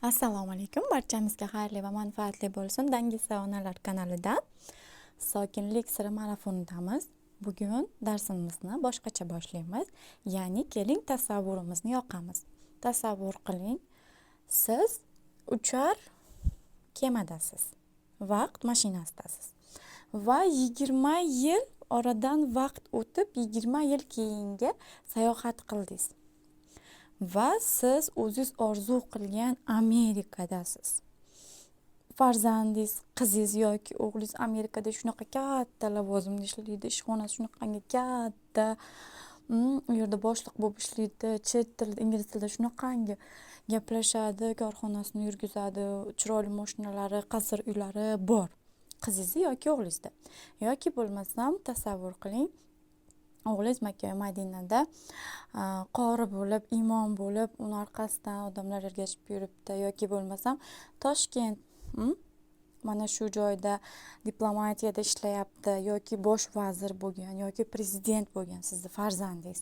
Assalomu alaykum, barchamizga xayrli va manfaatli bo'lsin. Dangisa onalar kanalidan sokinlik siri marafonidamiz. Bugun darsimizni boshqacha boshlaymiz. Ya'ni keling tasavvurimizni yoqamiz. Tasavvur qiling, siz uchar kemadasiz, vaqt mashinasidasiz va 20 yil oradan vaqt o'tib 20 yil keyingi sayohat qildingiz. Va siz o'zingiz orzu qilgan Amerikadasiz. Farzandingiz, qizingiz yoki o'g'lingiz Amerikada shunaqa katta lavozimda ishlaydi, ishxonasi shunaqangi katta, u yerda boshliq bo'lib ishlaydi, chet tilida, ingliz tilida shunaqangi gaplashadi, korxonasini yurgizadi, chiroyli mashinalari, qasr uylari bor. Qizingiz yoki o'g'lingizda. Yoki bo'lmasam tasavvur qiling, o'g'lingiz Makka va Madinada qori bo'lib, imom bo'lib, uni orqasidan odamlar ergashib yuribdi. Yoki bo'lmasam Toshkent mana shu joyda diplomatiyada ishlayapti, yoki bosh vazir bo'lgan, yoki prezident bo'lgan sizni farzandingiz.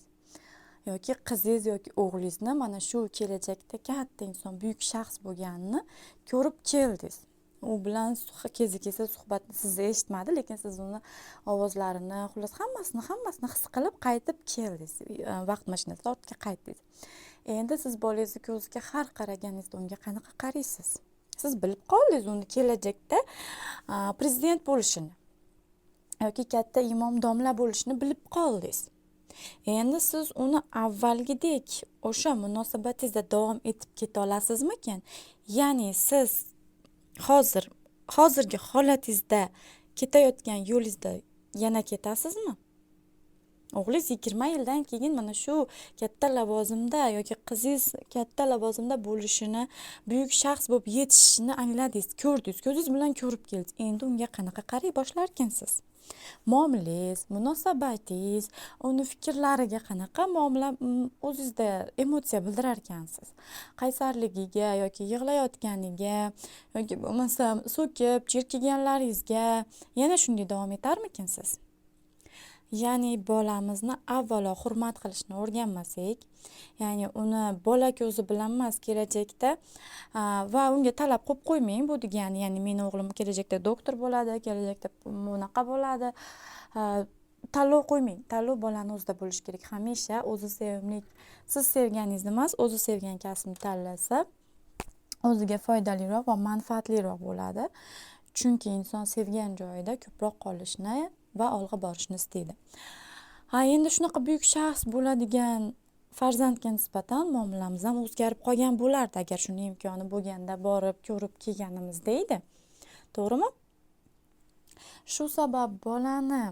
Yoki qizingiz yoki o'g'lingizni mana shu kelajakda katta inson, buyuk shaxs bo'lganini ko'rib keldingiz. U bilan kelsa suhbatni siz eshitmadi, lekin siz uni ovozlarini, xullas hammasini his qilib qaytib keldingiz. Vaqt mashinasida ortga qaytdingiz. Endi siz bolangizni ko'ziga har qaraganingizda unga qanaqa qaraysiz? Siz bilib qoldingiz uni kelajakda prezident bo'lishini yoki katta imom domla bo'lishini bilib qoldingiz. Endi siz uni avvalgidek o'sha munosabatingizda davom etib keta olasizmi-kin? Ya'ni siz hozirgi holatingizda ketayotgan yo'lingizda yana ketasizmi? O'g'lingiz 20 yildan keyin mana shu katta lavozimda yoki qizingiz katta lavozimda bo'lishini, buyuk shaxs bo'lib yetishishini angladingiz, ko'rdingiz, ko'zingiz bilan ko'rib keldingiz. Endi unga qanaqa qaray boshlarkansiz? Muomalangiz, munosabatingiz, uni fikrlariga qanaqa muomala, o'zingizda emotsiya bildirar ekansiz. Qaysarligiga yoki yig'layotganiga yoki bo'lmasam so'kib, jerkiganlaringizga yana shunday davom etarmikinsiz? Ya'ni bolamizni avvalo hurmat qilishni o'rganmasak, ya'ni uni bola ko'zi bilan emas, kelajakda va unga talab qo'yib qo'ymang, bu degani, ya'ni meni o'g'lim kelajakda doktor bo'ladi, kelajakda bunaqa bo'ladi. Tanlov qo'ymang. Tanlov bolani o'zida bo'lishi kerak. Hamisha o'zi sevimli, siz sevganingizni emas, o'zi sevgan kasbni tanlasa, o'ziga foydaliroq va manfaatliroq bo'ladi. Chunki inson sevgan joyida ko'proq qolishni va olg'a borishni istaydi. Endi shunaqa buyuk shaxs bo'ladigan farzandga nisbatan muomalamiz ham o'zgarib qolgan bo'lardi, agar shuni imkoni bo'lganda borib ko'rib kelganimizda edi. To'g'rimi? Shu sabab bolani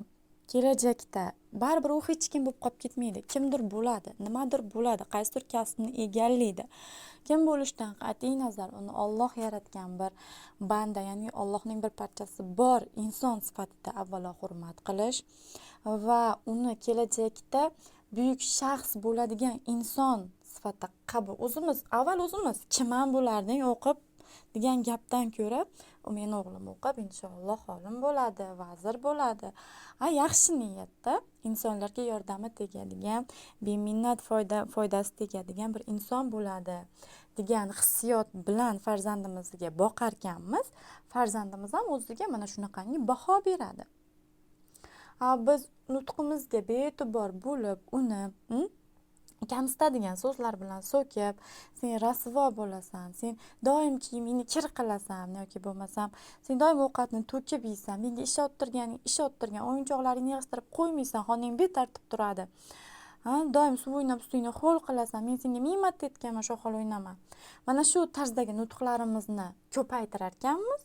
kelajakda baribir u hech kim bo'lib qolib ketmaydi. Kimdir bo'ladi, nimadir bo'ladi, qaysidir kasbni egallaydi. Kim bo'lishidan qat'iy nazar uni Alloh yaratgan bir banda, ya'ni Allohning bir parchasi bor inson sifatida avvalo hurmat qilish va uni kelajakda buyuk shaxs bo'ladigan inson sifatida qabul. O'zimiz kimman bo'larding o'qib degan gapdan ko'ra, men o'g'lim o'qib inshaalloh olim bo'ladi, vazir bo'ladi. Yaxshi niyatda insonlarga yordami tegadigan, beminnat foydasi tegadigan bir inson bo'ladi degan hissiyot bilan farzandimizga boqarkanmiz, farzandimiz ham o'ziga mana shunaqangi baho beradi. Biz nutqimizga bee'tibor bo'lib, uni kamsitadigan so'zlar bilan so'kib, sen rasvo bo'lasan, sen doim kiyimingni kir qilasan yoki bo'lmasam sen doim ovqatni to'kib yeysan, menga ish ottirgan o'yinchoqlaringni yig'ishtirib qo'ymaysan, xonang betartib turadi. Doim suv o'ynab suvingni ho'l qilasan, men senga ming marta aytganman shu hol o'ynama. Mana shu tarzdagi nutqlarimizni ko'paytirar ekanmiz.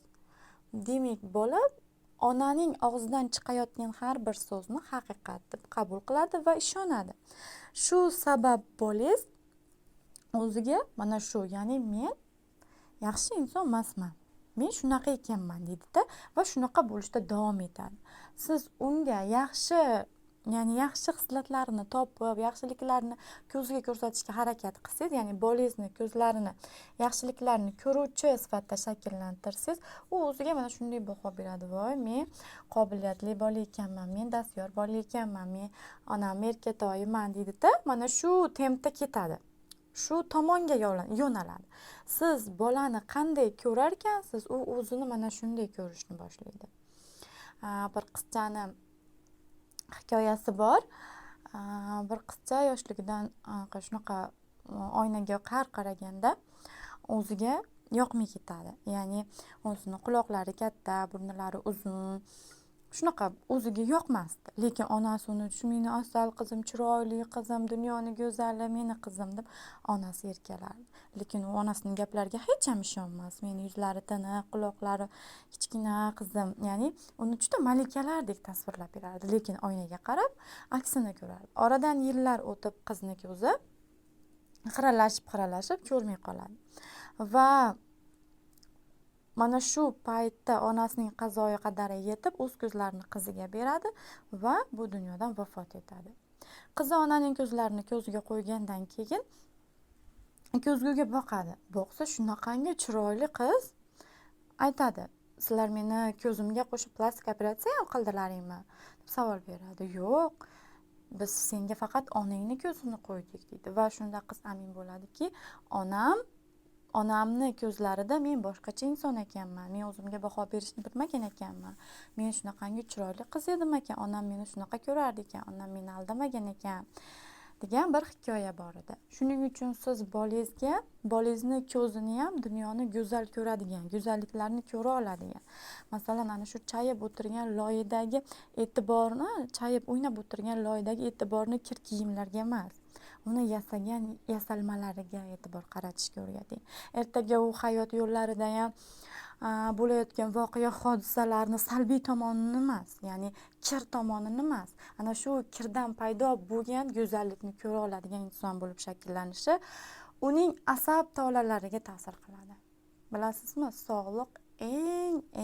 Demak, bola onaning og'zidan chiqayotgan har bir so'zni haqiqat deb qabul qiladi va ishonadi. Shu sabab bolangiz o'ziga mana shu, ya'ni men yaxshi inson emasman, men shunaqa ekanman deydi-da va shunaqa bo'lishda davom etadi. Siz unga yaxshi xislatlarini topib, yaxshiliklarini ko'ziga ko'rsatishga harakat qilsangiz, ya'ni bolangizni ko'zlarini, yaxshiliklarini ko'ruvchi sifatida shakllantirsangiz, u o'ziga mana shunday baho beradi. Voy, men qobiliyatli bola ekanman, men dastyor bola ekanman, men onam erkatoyiman deydi-da, mana shu tempda ketadi. shu tomonga yo'naladi. Siz bolani qanday ko'rarkansiz, u o'zini mana shunday ko'rishni boshlaydi. Bir qizchani hikoyasi bor. Bir qizcha yoshligidan shunaqa oynaga qaraganda o'ziga yoqmay ketadi. Ya'ni o'zini quloqlari katta, burnilari uzun, shunaqa o'ziga yoqmasdi. Lekin onasi uni meni asal qizim, chiroyli qizim, dunyoni go'zali, meni qizim deb onasi erkalardi. Lekin u onasining gaplariga hech ham ishonmas. Meni yuzlari tiniq, quloqlari kichkina qizim, ya'ni uni juda malikalardek tasvirlab berardi. Lekin oynaga qarab aksini ko'rardi. Oradan yillar o'tib qizning ko'zi xiralashib ko'rmay qoladi. Va mana shu paytda onasining qazoyi qadari yetib, o'z ko'zlarini qiziga beradi va bu dunyodan vafot etadi. Qizi onaning ko'zlarini ko'ziga qo'ygandan keyin ko'zguga boqadi. Boqsa shunaqangi chiroyli qiz. Aytadi: "Sizlar meni ko'zimga qo'shib plastik operatsiya ham qildilaringmi?" deb savol beradi. "Yo'q, biz senga faqat onangni ko'zini qo'ydik" deydi. Va shunda qiz amin bo'ladiki, onamni ko'zlarida men boshqacha inson ekanman. Men o'zimga baho berishni bilmagan ekanman. Men shunaqangi chiroyli qiz edim ekan. Onam meni shunaqa ko'rardi ekan. Onam meni aldamagan ekan degan bir hikoya bor edi. Shuning uchun siz bolangizni ko'zini ham dunyoni go'zal ko'radigan, go'zalliklarni ko'ra oladigan. Masalan, ana shu chayib o'tirgan loyidagi e'tiborni, chayib o'ynab o'tirgan loyidagi e'tiborni kir kiyimlarga emas, uni yasalmalariga e'tibor qaratishga o'rgating. Ertaga u hayot yo'llarida ham bo'layotgan voqea hodisalarni salbiy tomonini emas, ya'ni kir tomonini emas, ana shu kirdan paydo bo'lgan go'zallikni ko'ra oladigan inson bo'lib shakllanishi uning asab tolalariga ta'sir qiladi. Bilasizmi, sog'liq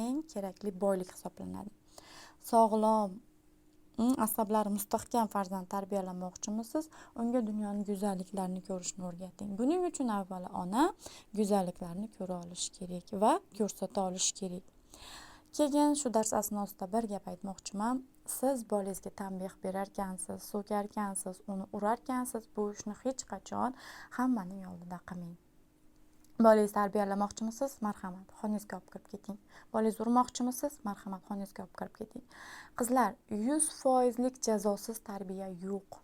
eng kerakli boylik hisoblanadi. Sog'lom, asablari mustahkam farzand tarbiyalamoqchimisiz, unga dunyoning go'zalliklarini ko'rishni o'rgating. Buning uchun avvalo ona go'zalliklarni ko'ra olishi kerak va ko'rsata olishi kerak. Keyin shu dars asnosida bir gap aytmoqchiman. Siz bolangizga tanbeh berarkansiz, so'karkansiz, uni urarkansiz, bu ishni hech qachon hammaning oldida qilmang. Bolangizni tarbiyalamoqchimisiz? Marhamat, xonangizga olib kirib keting. Bolangizni urmoqchimisiz? Marhamat, xonangizga olib kirib keting. Qizlar, 100% jazosiz tarbiya yo'q.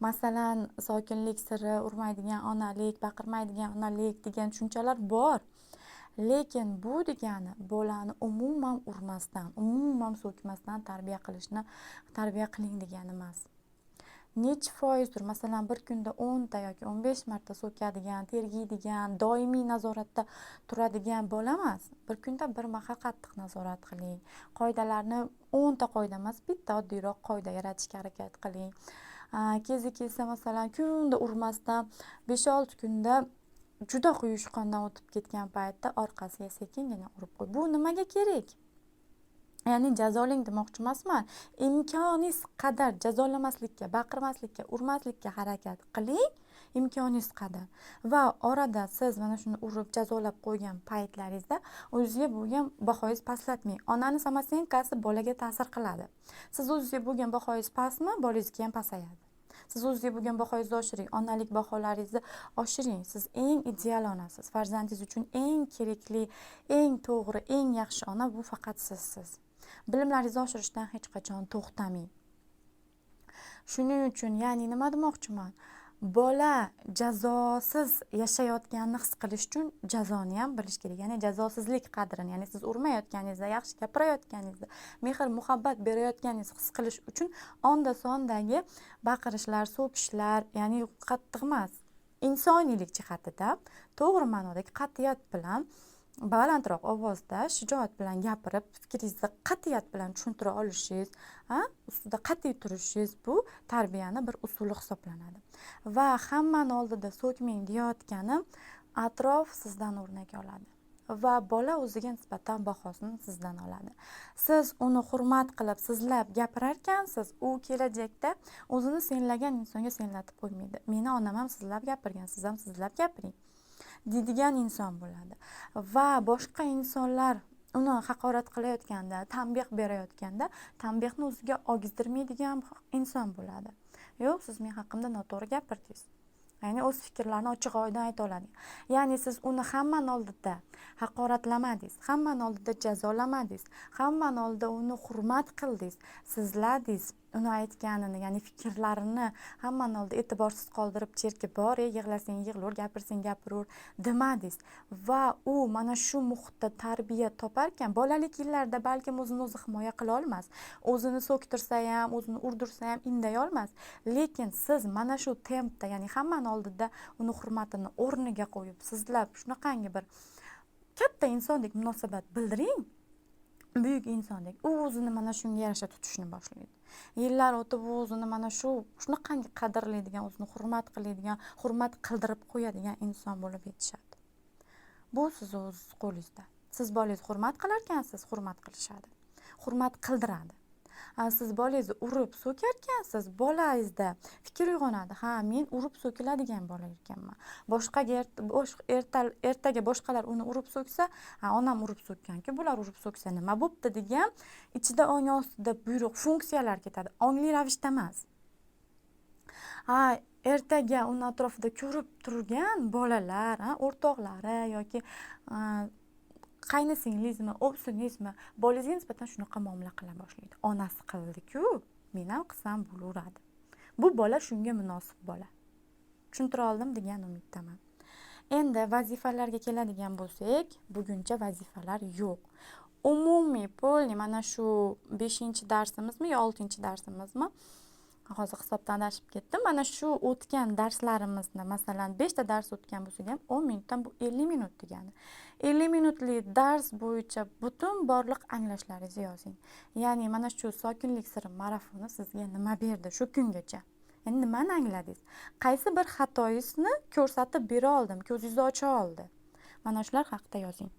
Masalan, sokinlik siri, urmaydigan onalik, baqirmaydigan onalik degan tushunchalar bor. Lekin bu degani bolani umuman urmasdan, umuman so'kmasdan tarbiya qiling degani emas. Necha foizdir, masalan, bir kunda 10 ta yoki 15 marta so'kadigan, tergiydigan, doimiy nazoratda turadigan bola emas. Bir kunda bir mahal qattiq nazorat qiling. Qoidalarni 10 ta qoida emas, bitta oddiyroq qoida yaratishga harakat qiling. Kezi kelsa, masalan, kunda urmasdan 5-6 kunda juda quyushqondan o'tib ketgan paytda orqasiga sekingina urib qo'y. Bu nimaga kerak? Ya'ni jazolang demoqchi emasman. Imkoningiz qadar jazolamaslikka, baqirmaslikka, urmaslikka harakat qiling, imkoningiz qadar. Va orada siz mana shuni urib jazolab qo'ygan paytlaringizda o'zingizga bo'lgan bahoyingiz pastlatmang. Onani samosenkasi bolaga ta'sir qiladi. Siz o'zingizga bo'lgan bahoyingiz pastmi, bolangizga ham pasayadi. Siz o'zingizga bo'lgan bahoyingizni oshiring, onalik baholaringizni oshiring. Siz eng ideal onasiz. Farzandingiz uchun eng kerakli, eng to'g'ri, eng yaxshi ona bu faqat sizsiz. Bilimlaringizni oshirishdan hech qachon to'xtamang. Shuning uchun, ya'ni nima demoqchiman? Bola jazosiz yashayotganini his qilish uchun jazoni ham bilish kerak. Ya'ni jazosizlik qadrini, ya'ni siz urmayotganingizda, yaxshi gapirayotganingizda, mehr, muhabbat berayotganingizni his qilish uchun onda sondagi baqirishlar, so'kishlar, ya'ni qattiq emas, insoniylik jihatida to'g'ri ma'nodagi qat'iyat bilan, balandroq ovozda, shijoat bilan gapirib, fikringizni qat'iyat bilan tushuntira olishingiz, ustida qat'iy turishingiz bu tarbiyani bir usuli hisoblanadi. Va hammani oldida so'kmang deyotganim, atrof sizdan o'rnak oladi va bola o'ziga nisbatan bahosini sizdan oladi. Siz uni hurmat qilib, sizlab gapirarkansiz, u kelajakda o'zini senlagan insonga senlatib qo'ymaydi. Meni onam ham sizlab gapirgan, siz ham sizlab gapiring deydigan inson bo'ladi. Va boshqa insonlar uni haqorat qilayotganda, tanbeh berayotganda, tanbehni o'ziga ogizdirmaydigan inson bo'ladi. Yo'q, siz men haqimda noto'g'ri gapirdingiz. ya'ni o'z fikrlarini ochiq oydin ayta oladi. Ya'ni siz uni hammani oldida haqoratlamadingiz, hammani oldida jazolamadingiz, hammani oldida uni hurmat qildingiz, sizladingiz uni aytganini, ya'ni fikrlarini hammani oldida e'tiborsiz qoldirib cherkib bor, yig'lasang yig'lur, gapirsang gapirur demadingiz va u mana shu muhitda tarbiya toparkan, bolalik yillarida balkim o'zini o'zi himoya qila olmas, o'zini so'ktirsa ham, o'zini urdirsa ham inday olmas, lekin siz mana shu tempda, ya'ni hammani oldida uni hurmatini o'rniga qo'yib, sizlab shunaqangi bir katta insondek munosabat bildiring, buyuk insondek, u o'zini mana shunga yarasha tutishni boshlaydi. Yillar o'tib u o'zini mana shunaqangi qadrlaydigan, o'zini hurmat qiladigan, hurmat qildirib qo'yadigan inson bo'lib yetishadi. Bu siz o'z qo'lingizda. Siz bolangizni hurmat qilarkansiz, hurmat qilishadi, hurmat qildiradi. Siz bolangizni urib so'karkansiz, bolangizda fikr uyg'onadi. Ha, men urib so'kiladigan bola ekanman. Ertaga boshqalar uni urib so'ksa, ha, onam urib so'kkanki, bular urib so'ksa nima bo'pti degan ichida ong ostida buyruq, funksiyalar ketadi. Ongli ravishda emas. Ha, ertaga uni atrofida ko'rib turgan bolalar, o'rtoqlari yoki qaynisingsizmi, o'psingizmi, bolangizga nisbatan shunaqa muomala qila boshlaydi. Onasi qildi-ku, men ham qilsam bo'laveradi. Bu bola shunga munosib bola. Tushuntira oldim degan umiddaman. Endi vazifalarga keladigan bo'lsak, buguncha vazifalar yo'q. Umumiy polni mana shu 5-darsimizmi yo 6-darsimizmi? Hozir hisobdan adashib ketdim. Mana shu o'tgan darslarimizni, masalan, 5 ta dars o'tgan bo'lsak ham 10 minutdan bu 50 minut degani. 50 minutli dars bo'yicha butun borliq anglashlaringizni yozing. Ya'ni mana shu sokinlik siri marafoni sizga nima berdi shu kungacha? Endi nimani angladingiz? Qaysi bir xatoyingizni ko'rsatib bera oldim, ko'zingizni ocha oldi? Mana shular haqida yozing.